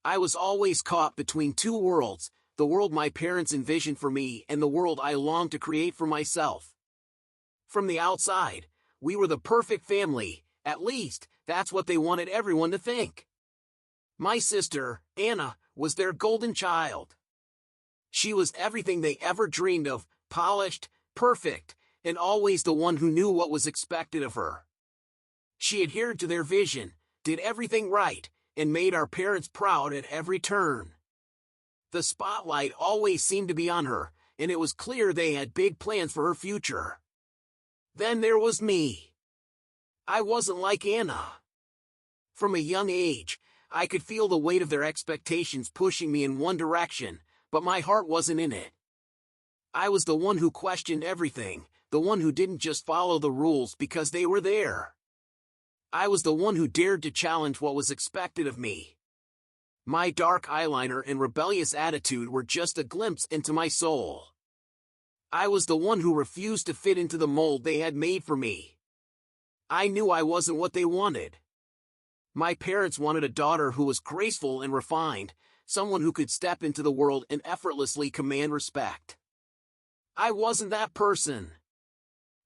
I was always caught between two worlds, the world my parents envisioned for me and the world I longed to create for myself. From the outside, we were the perfect family, at least, that's what they wanted everyone to think. My sister, Anna, was their golden child. She was everything they ever dreamed of, polished, perfect, and always the one who knew what was expected of her. She adhered to their vision, did everything right, and made our parents proud at every turn. The spotlight always seemed to be on her, and it was clear they had big plans for her future. Then there was me. I wasn't like Anna. From a young age, I could feel the weight of their expectations pushing me in one direction, but my heart wasn't in it. I was the one who questioned everything, the one who didn't just follow the rules because they were there. I was the one who dared to challenge what was expected of me. My dark eyeliner and rebellious attitude were just a glimpse into my soul. I was the one who refused to fit into the mold they had made for me. I knew I wasn't what they wanted. My parents wanted a daughter who was graceful and refined, someone who could step into the world and effortlessly command respect. I wasn't that person.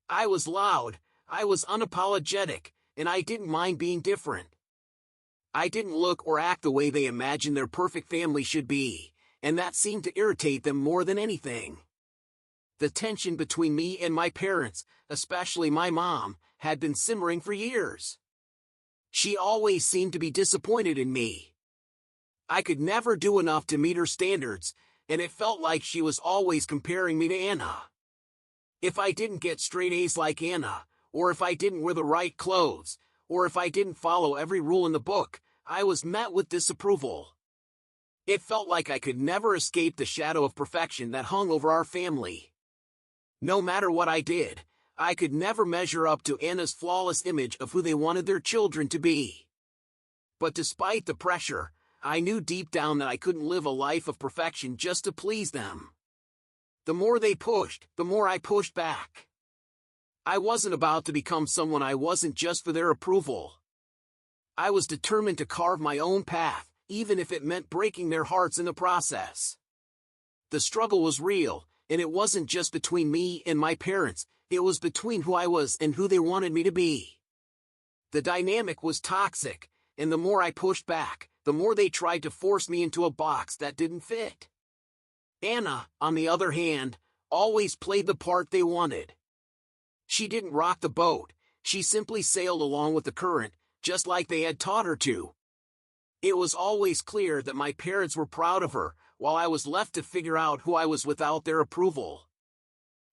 I was loud, I was unapologetic, and I didn't mind being different. I didn't look or act the way they imagined their perfect family should be, and that seemed to irritate them more than anything. The tension between me and my parents, especially my mom, had been simmering for years. She always seemed to be disappointed in me. I could never do enough to meet her standards, and it felt like she was always comparing me to Anna. If I didn't get straight A's like Anna, or if I didn't wear the right clothes, or if I didn't follow every rule in the book, I was met with disapproval. It felt like I could never escape the shadow of perfection that hung over our family. No matter what I did, I could never measure up to Anna's flawless image of who they wanted their children to be. But despite the pressure, I knew deep down that I couldn't live a life of perfection just to please them. The more they pushed, the more I pushed back. I wasn't about to become someone I wasn't just for their approval. I was determined to carve my own path, even if it meant breaking their hearts in the process. The struggle was real, and it wasn't just between me and my parents, it was between who I was and who they wanted me to be. The dynamic was toxic, and the more I pushed back, the more they tried to force me into a box that didn't fit. Anna, on the other hand, always played the part they wanted. She didn't rock the boat, she simply sailed along with the current, just like they had taught her to. It was always clear that my parents were proud of her, while I was left to figure out who I was without their approval.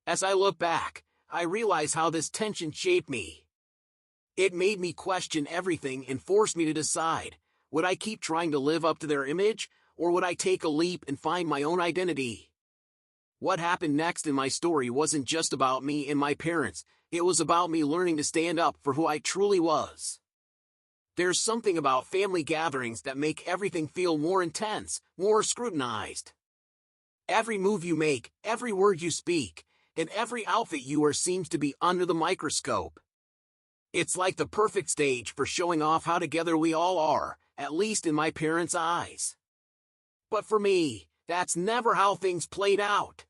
As I look back, I realize how this tension shaped me. It made me question everything and forced me to decide, would I keep trying to live up to their image, or would I take a leap and find my own identity? What happened next in my story wasn't just about me and my parents, it was about me learning to stand up for who I truly was. There's something about family gatherings that make everything feel more intense, more scrutinized. Every move you make, every word you speak, and every outfit you wear seems to be under the microscope. It's like the perfect stage for showing off how together we all are, at least in my parents' eyes. But for me, that's never how things played out.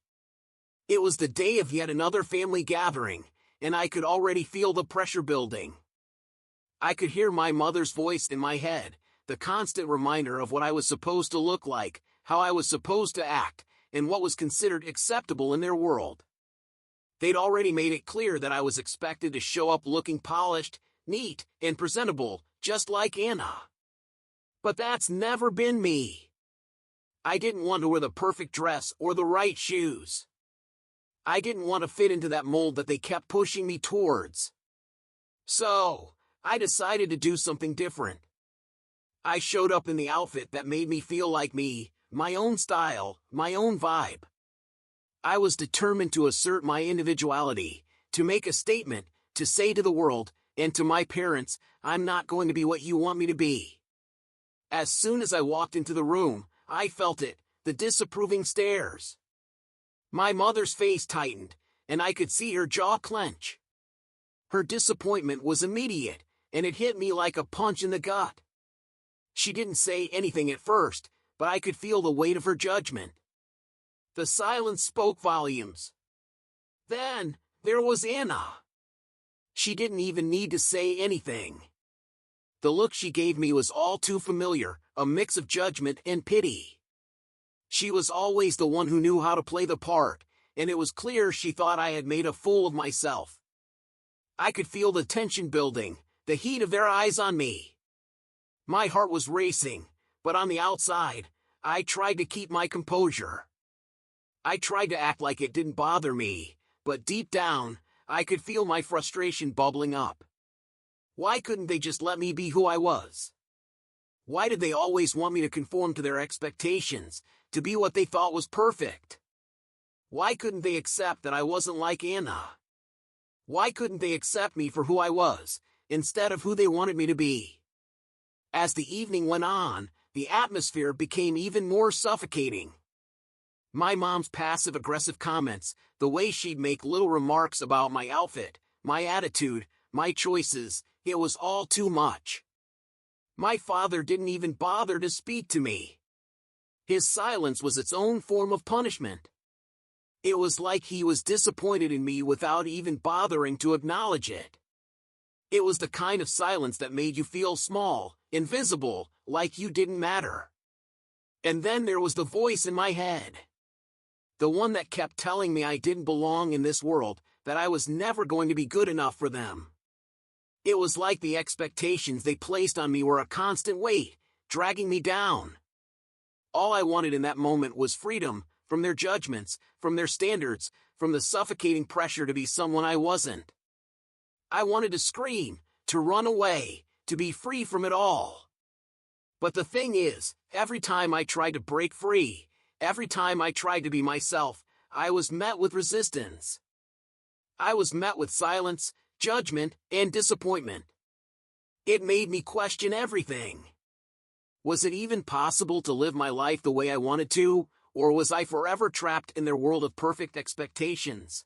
It was the day of yet another family gathering, and I could already feel the pressure building. I could hear my mother's voice in my head, the constant reminder of what I was supposed to look like, how I was supposed to act, and what was considered acceptable in their world. They'd already made it clear that I was expected to show up looking polished, neat, and presentable, just like Anna. But that's never been me. I didn't want to wear the perfect dress or the right shoes. I didn't want to fit into that mold that they kept pushing me towards. So, I decided to do something different. I showed up in the outfit that made me feel like me, my own style, my own vibe. I was determined to assert my individuality, to make a statement, to say to the world, and to my parents, I'm not going to be what you want me to be. As soon as I walked into the room, I felt it, the disapproving stares. My mother's face tightened, and I could see her jaw clench. Her disappointment was immediate, and it hit me like a punch in the gut. She didn't say anything at first, but I could feel the weight of her judgment. The silence spoke volumes. Then, there was Anna. She didn't even need to say anything. The look she gave me was all too familiar, a mix of judgment and pity. She was always the one who knew how to play the part, and it was clear she thought I had made a fool of myself. I could feel the tension building, the heat of their eyes on me. My heart was racing, but on the outside, I tried to keep my composure. I tried to act like it didn't bother me, but deep down, I could feel my frustration bubbling up. Why couldn't they just let me be who I was? Why did they always want me to conform to their expectations, to be what they thought was perfect? Why couldn't they accept that I wasn't like Anna? Why couldn't they accept me for who I was, instead of who they wanted me to be? As the evening went on, the atmosphere became even more suffocating. My mom's passive-aggressive comments, the way she'd make little remarks about my outfit, my attitude, my choices, it was all too much. My father didn't even bother to speak to me. His silence was its own form of punishment. It was like he was disappointed in me without even bothering to acknowledge it. It was the kind of silence that made you feel small, invisible, like you didn't matter. And then there was the voice in my head. The one that kept telling me I didn't belong in this world, that I was never going to be good enough for them. It was like the expectations they placed on me were a constant weight, dragging me down. All I wanted in that moment was freedom, from their judgments, from their standards, from the suffocating pressure to be someone I wasn't. I wanted to scream, to run away, to be free from it all. But the thing is, every time I tried to break free, every time I tried to be myself, I was met with resistance. I was met with silence, judgment, and disappointment. It made me question everything. Was it even possible to live my life the way I wanted to, or was I forever trapped in their world of perfect expectations?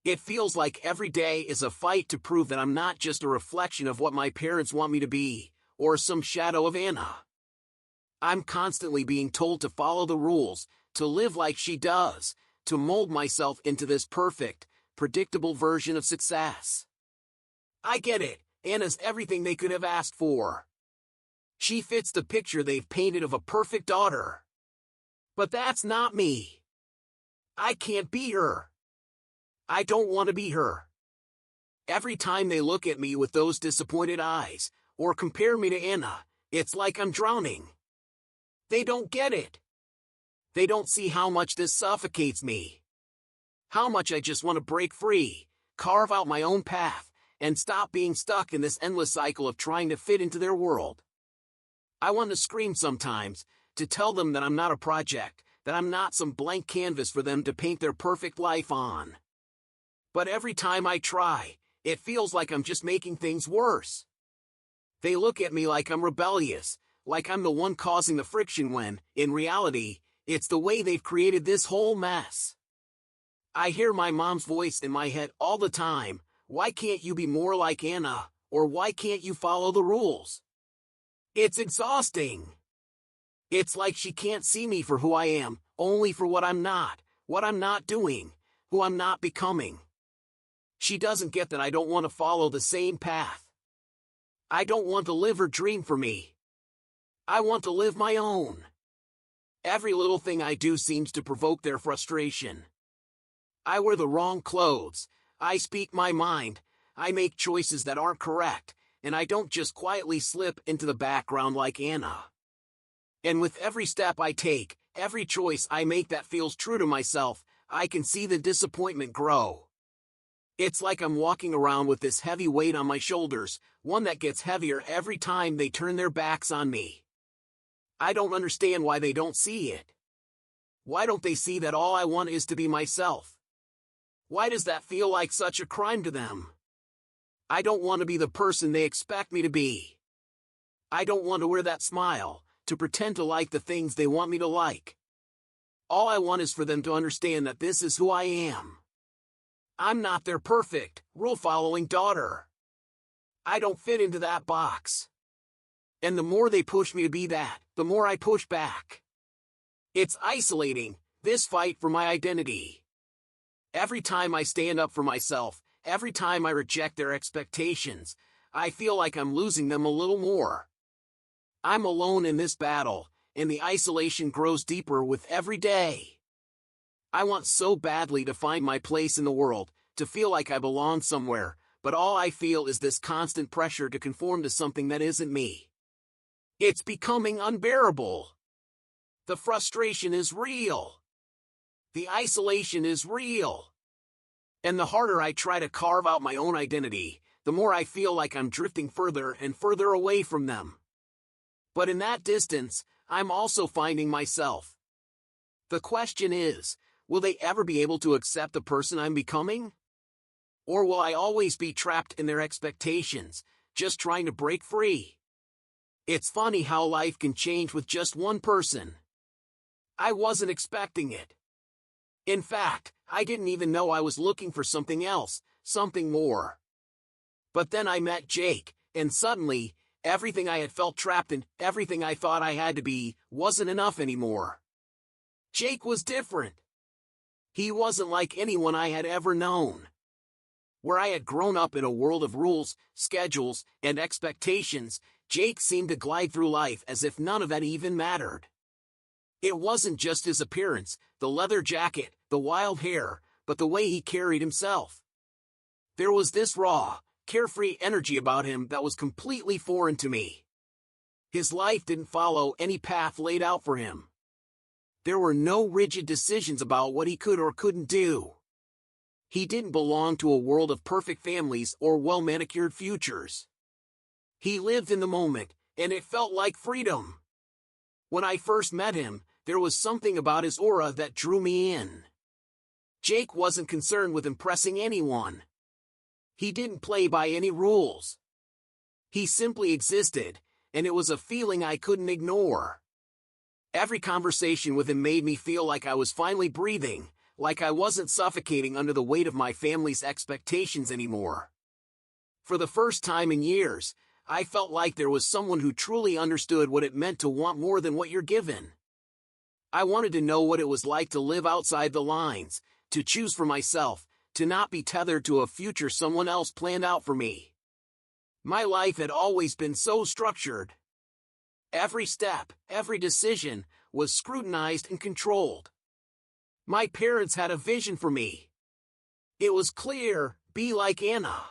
It feels like every day is a fight to prove that I'm not just a reflection of what my parents want me to be, or some shadow of Anna. I'm constantly being told to follow the rules, to live like she does, to mold myself into this perfect, predictable version of success. I get it, Anna's everything they could have asked for. She fits the picture they've painted of a perfect daughter. But that's not me. I can't be her. I don't want to be her. Every time they look at me with those disappointed eyes, or compare me to Anna, it's like I'm drowning. They don't get it. They don't see how much this suffocates me. How much I just want to break free, carve out my own path, and stop being stuck in this endless cycle of trying to fit into their world. I want to scream sometimes, to tell them that I'm not a project, that I'm not some blank canvas for them to paint their perfect life on. But every time I try, it feels like I'm just making things worse. They look at me like I'm rebellious, like I'm the one causing the friction when, in reality, it's the way they've created this whole mess. I hear my mom's voice in my head all the time, why can't you be more like Anna, or why can't you follow the rules? It's exhausting. It's like she can't see me for who I am, only for what I'm not doing, who I'm not becoming. She doesn't get that I don't want to follow the same path. I don't want to live her dream for me. I want to live my own. Every little thing I do seems to provoke their frustration. I wear the wrong clothes, I speak my mind, I make choices that aren't correct, and I don't just quietly slip into the background like Anna. And with every step I take, every choice I make that feels true to myself, I can see the disappointment grow. It's like I'm walking around with this heavy weight on my shoulders, one that gets heavier every time they turn their backs on me. I don't understand why they don't see it. Why don't they see that all I want is to be myself? Why does that feel like such a crime to them? I don't want to be the person they expect me to be. I don't want to wear that smile, to pretend to like the things they want me to like. All I want is for them to understand that this is who I am. I'm not their perfect, rule-following daughter. I don't fit into that box. And the more they push me to be that, the more I push back. It's isolating, this fight for my identity. Every time I stand up for myself, every time I reject their expectations, I feel like I'm losing them a little more. I'm alone in this battle, and the isolation grows deeper with every day. I want so badly to find my place in the world, to feel like I belong somewhere, but all I feel is this constant pressure to conform to something that isn't me. It's becoming unbearable. The frustration is real. The isolation is real. And the harder I try to carve out my own identity, the more I feel like I'm drifting further and further away from them. But in that distance, I'm also finding myself. The question is, will they ever be able to accept the person I'm becoming? Or will I always be trapped in their expectations, just trying to break free? It's funny how life can change with just one person. I wasn't expecting it. In fact, I didn't even know I was looking for something else, something more. But then I met Jake, and suddenly, everything I had felt trapped in, everything I thought I had to be, wasn't enough anymore. Jake was different. He wasn't like anyone I had ever known. Where I had grown up in a world of rules, schedules, and expectations, Jake seemed to glide through life as if none of that even mattered. It wasn't just his appearance, the leather jacket, the wild hair, but the way he carried himself. There was this raw, carefree energy about him that was completely foreign to me. His life didn't follow any path laid out for him. There were no rigid decisions about what he could or couldn't do. He didn't belong to a world of perfect families or well-manicured futures. He lived in the moment, and it felt like freedom. When I first met him, there was something about his aura that drew me in. Jake wasn't concerned with impressing anyone. He didn't play by any rules. He simply existed, and it was a feeling I couldn't ignore. Every conversation with him made me feel like I was finally breathing, like I wasn't suffocating under the weight of my family's expectations anymore. For the first time in years, I felt like there was someone who truly understood what it meant to want more than what you're given. I wanted to know what it was like to live outside the lines, to choose for myself, to not be tethered to a future someone else planned out for me. My life had always been so structured. Every step, every decision, was scrutinized and controlled. My parents had a vision for me. It was clear, be like Anna.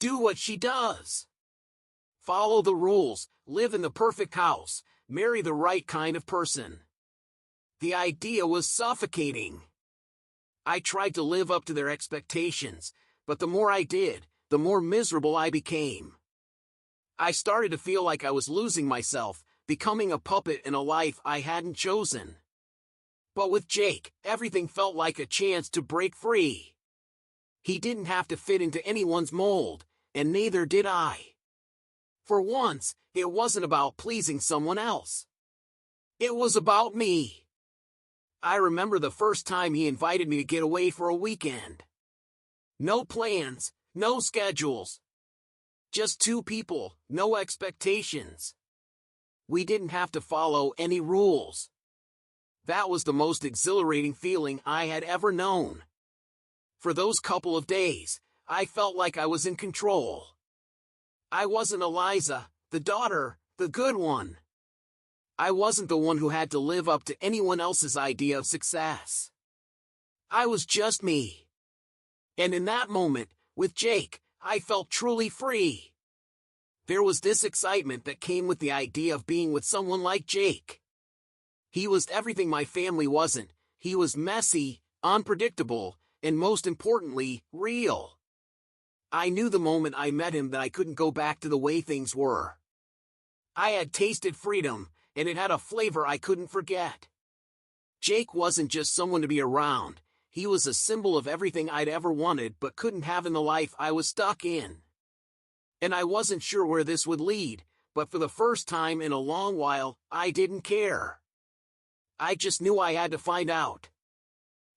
Do what she does. Follow the rules, live in the perfect house, marry the right kind of person. The idea was suffocating. I tried to live up to their expectations, but the more I did, the more miserable I became. I started to feel like I was losing myself, becoming a puppet in a life I hadn't chosen. But with Jake, everything felt like a chance to break free. He didn't have to fit into anyone's mold, and neither did I. For once, it wasn't about pleasing someone else. It was about me. I remember the first time he invited me to get away for a weekend. No plans, no schedules. Just two people, no expectations. We didn't have to follow any rules. That was the most exhilarating feeling I had ever known. For those couple of days, I felt like I was in control. I wasn't Eliza, the daughter, the good one. I wasn't the one who had to live up to anyone else's idea of success. I was just me. And in that moment, with Jake, I felt truly free. There was this excitement that came with the idea of being with someone like Jake. He was everything my family wasn't. He was messy, unpredictable, and most importantly, real. I knew the moment I met him that I couldn't go back to the way things were. I had tasted freedom, and it had a flavor I couldn't forget. Jake wasn't just someone to be around. He was a symbol of everything I'd ever wanted but couldn't have in the life I was stuck in. And I wasn't sure where this would lead, but for the first time in a long while, I didn't care. I just knew I had to find out.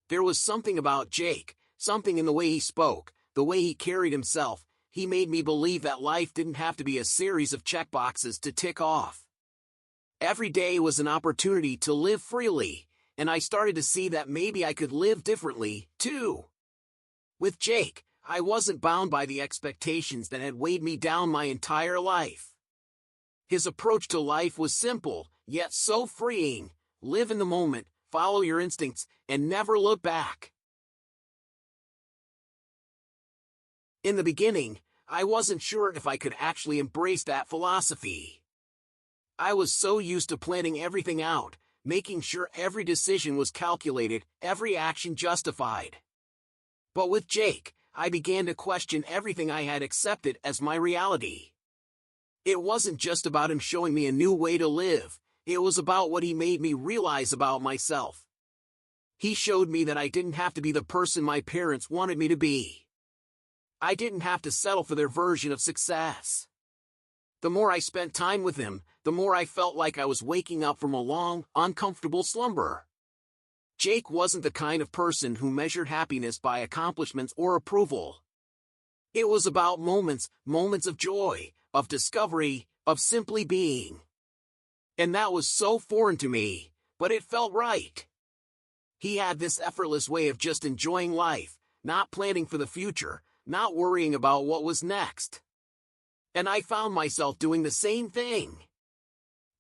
There was something about Jake, something in the way he spoke, the way he carried himself, he made me believe that life didn't have to be a series of checkboxes to tick off. Every day was an opportunity to live freely, and I started to see that maybe I could live differently, too. With Jake, I wasn't bound by the expectations that had weighed me down my entire life. His approach to life was simple, yet so freeing. Live in the moment, follow your instincts, and never look back. In the beginning, I wasn't sure if I could actually embrace that philosophy. I was so used to planning everything out, making sure every decision was calculated, every action justified. But with Jake, I began to question everything I had accepted as my reality. It wasn't just about him showing me a new way to live, it was about what he made me realize about myself. He showed me that I didn't have to be the person my parents wanted me to be. I didn't have to settle for their version of success. The more I spent time with him, the more I felt like I was waking up from a long, uncomfortable slumber. Jake wasn't the kind of person who measured happiness by accomplishments or approval. It was about moments of joy, of discovery, of simply being. And that was so foreign to me, but it felt right. He had this effortless way of just enjoying life, not planning for the future, not worrying about what was next. And I found myself doing the same thing.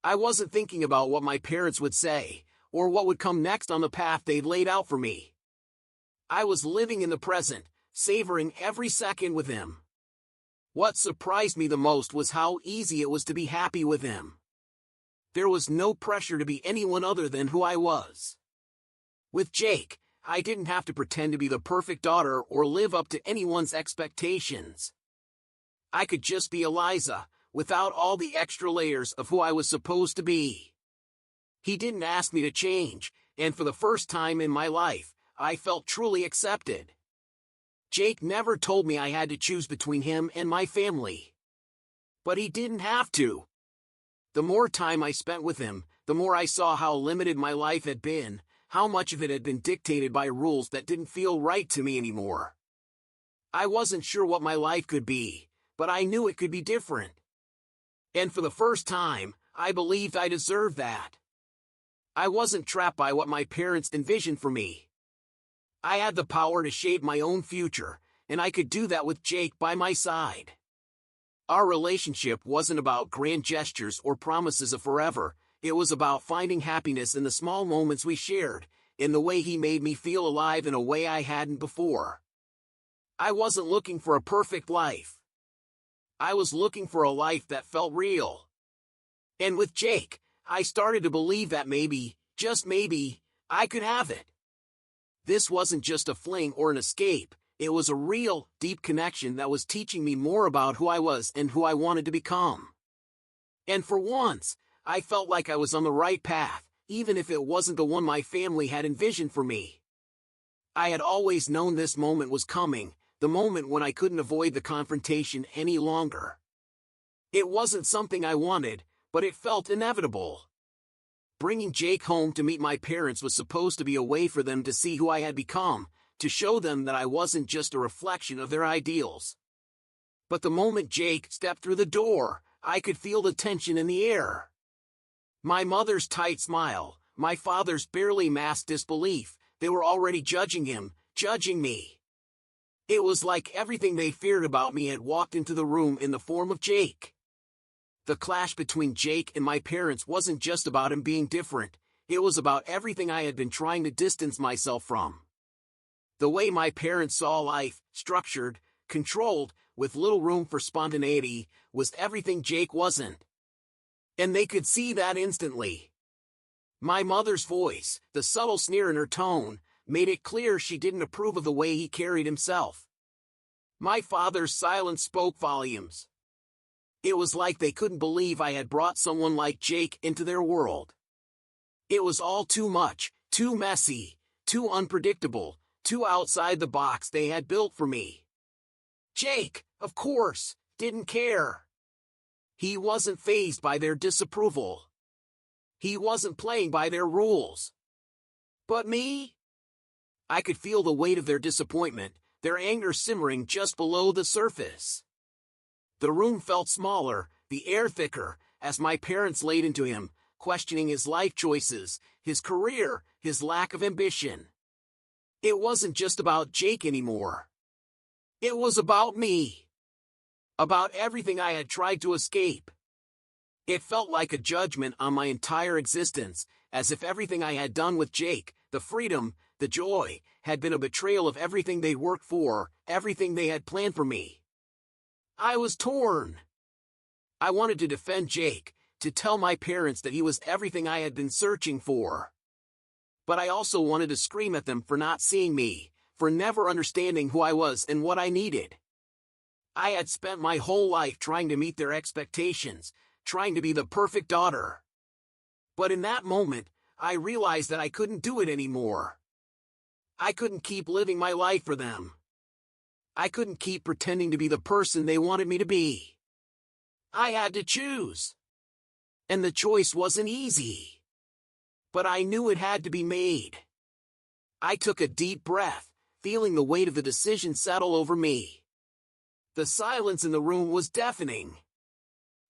I wasn't thinking about what my parents would say, or what would come next on the path they'd laid out for me. I was living in the present, savoring every second with him. What surprised me the most was how easy it was to be happy with him. There was no pressure to be anyone other than who I was. With Jake, I didn't have to pretend to be the perfect daughter or live up to anyone's expectations. I could just be Eliza, without all the extra layers of who I was supposed to be. He didn't ask me to change, and for the first time in my life, I felt truly accepted. Jake never told me I had to choose between him and my family. But he didn't have to. The more time I spent with him, the more I saw how limited my life had been, how much of it had been dictated by rules that didn't feel right to me anymore. I wasn't sure what my life could be, but I knew it could be different. And for the first time, I believed I deserved that. I wasn't trapped by what my parents envisioned for me. I had the power to shape my own future, and I could do that with Jake by my side. Our relationship wasn't about grand gestures or promises of forever. It was about finding happiness in the small moments we shared, in the way he made me feel alive in a way I hadn't before. I wasn't looking for a perfect life. I was looking for a life that felt real. And with Jake, I started to believe that maybe, just maybe, I could have it. This wasn't just a fling or an escape, it was a real, deep connection that was teaching me more about who I was and who I wanted to become. And for once, I felt like I was on the right path, even if it wasn't the one my family had envisioned for me. I had always known this moment was coming, the moment when I couldn't avoid the confrontation any longer. It wasn't something I wanted, but it felt inevitable. Bringing Jake home to meet my parents was supposed to be a way for them to see who I had become, to show them that I wasn't just a reflection of their ideals. But the moment Jake stepped through the door, I could feel the tension in the air. My mother's tight smile, my father's barely masked disbelief, they were already judging him, judging me. It was like everything they feared about me had walked into the room in the form of Jake. The clash between Jake and my parents wasn't just about him being different, it was about everything I had been trying to distance myself from. The way my parents saw life, structured, controlled, with little room for spontaneity, was everything Jake wasn't. And they could see that instantly. My mother's voice, the subtle sneer in her tone, made it clear she didn't approve of the way he carried himself. My father's silence spoke volumes. It was like they couldn't believe I had brought someone like Jake into their world. It was all too much, too messy, too unpredictable, too outside the box they had built for me. Jake, of course, didn't care. He wasn't fazed by their disapproval. He wasn't playing by their rules. But me? I could feel the weight of their disappointment, their anger simmering just below the surface. The room felt smaller, the air thicker, as my parents laid into him, questioning his life choices, his career, his lack of ambition. It wasn't just about Jake anymore. It was about me. About everything I had tried to escape. It felt like a judgment on my entire existence, as if everything I had done with Jake, the freedom, the joy, had been a betrayal of everything they'd worked for, everything they had planned for me. I was torn. I wanted to defend Jake, to tell my parents that he was everything I had been searching for. But I also wanted to scream at them for not seeing me, for never understanding who I was and what I needed. I had spent my whole life trying to meet their expectations, trying to be the perfect daughter. But in that moment, I realized that I couldn't do it anymore. I couldn't keep living my life for them. I couldn't keep pretending to be the person they wanted me to be. I had to choose. And the choice wasn't easy. But I knew it had to be made. I took a deep breath, feeling the weight of the decision settle over me. The silence in the room was deafening.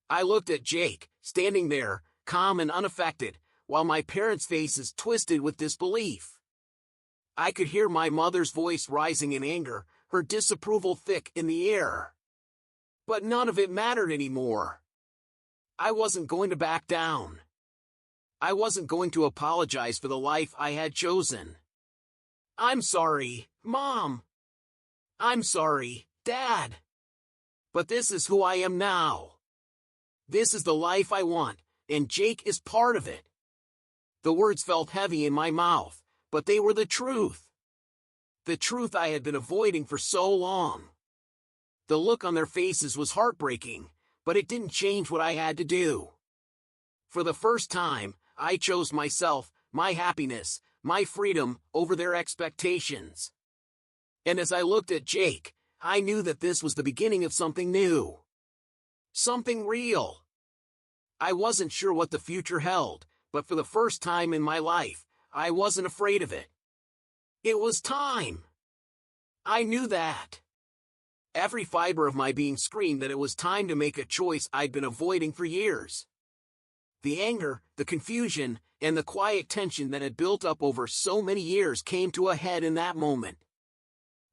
I looked at Jake, standing there, calm and unaffected, while my parents' faces twisted with disbelief. I could hear my mother's voice rising in anger, her disapproval thick in the air. But none of it mattered anymore. I wasn't going to back down. I wasn't going to apologize for the life I had chosen. I'm sorry, Mom. I'm sorry, Dad. But this is who I am now. This is the life I want, and Jake is part of it. The words felt heavy in my mouth, but they were the truth. The truth I had been avoiding for so long. The look on their faces was heartbreaking, but it didn't change what I had to do. For the first time, I chose myself, my happiness, my freedom, over their expectations. And as I looked at Jake, I knew that this was the beginning of something new. Something real. I wasn't sure what the future held, but for the first time in my life, I wasn't afraid of it. It was time. I knew that. Every fiber of my being screamed that it was time to make a choice I'd been avoiding for years. The anger, the confusion, and the quiet tension that had built up over so many years came to a head in that moment.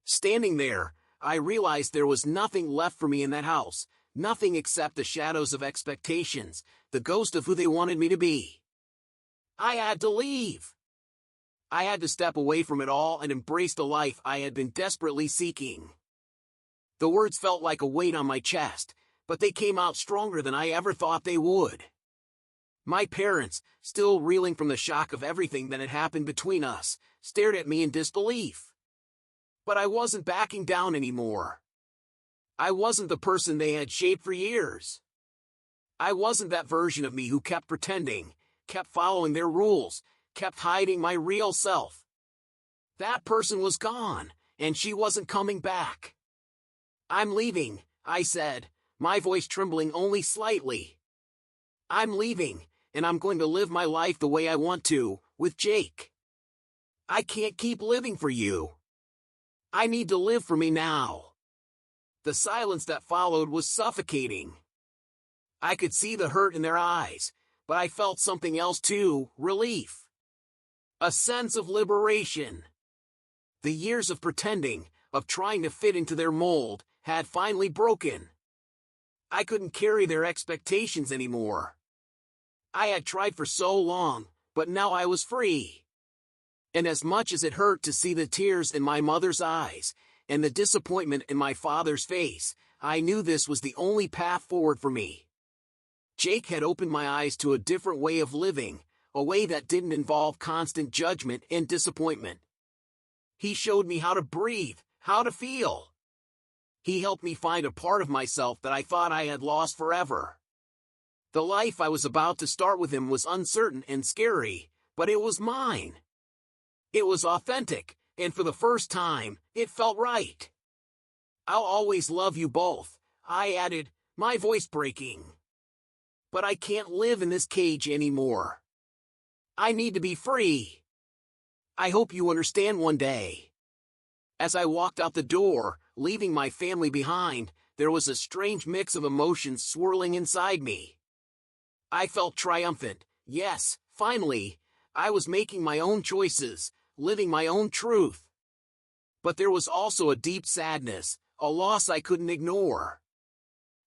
Standing there, I realized there was nothing left for me in that house, nothing except the shadows of expectations, the ghost of who they wanted me to be. I had to leave. I had to step away from it all and embrace the life I had been desperately seeking. The words felt like a weight on my chest, but they came out stronger than I ever thought they would. My parents, still reeling from the shock of everything that had happened between us, stared at me in disbelief. But I wasn't backing down anymore. I wasn't the person they had shaped for years. I wasn't that version of me who kept pretending, kept following their rules, kept hiding my real self. That person was gone, and she wasn't coming back. I'm leaving, I said, my voice trembling only slightly. I'm leaving, and I'm going to live my life the way I want to, with Jake. I can't keep living for you. I need to live for me now. The silence that followed was suffocating. I could see the hurt in their eyes, but I felt something else too, relief. A sense of liberation. The years of pretending, of trying to fit into their mold, had finally broken. I couldn't carry their expectations anymore. I had tried for so long, but now I was free. And as much as it hurt to see the tears in my mother's eyes, and the disappointment in my father's face, I knew this was the only path forward for me. Jake had opened my eyes to a different way of living, a way that didn't involve constant judgment and disappointment. He showed me how to breathe, how to feel. He helped me find a part of myself that I thought I had lost forever. The life I was about to start with him was uncertain and scary, but it was mine. It was authentic, and for the first time, it felt right. I'll always love you both, I added, my voice breaking. But I can't live in this cage anymore. I need to be free. I hope you understand one day. As I walked out the door, leaving my family behind, there was a strange mix of emotions swirling inside me. I felt triumphant. Yes, finally, I was making my own choices, living my own truth. But there was also a deep sadness, a loss I couldn't ignore.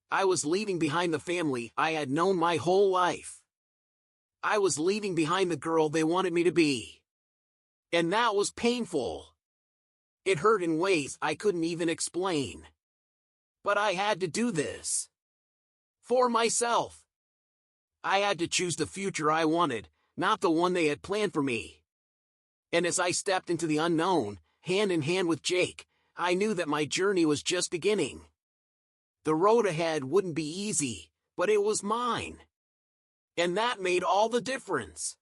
I was leaving behind the family I had known my whole life. I was leaving behind the girl they wanted me to be. And that was painful. It hurt in ways I couldn't even explain. But I had to do this. For myself. I had to choose the future I wanted, not the one they had planned for me. And as I stepped into the unknown, hand in hand with Jake, I knew that my journey was just beginning. The road ahead wouldn't be easy, but it was mine. And that made all the difference.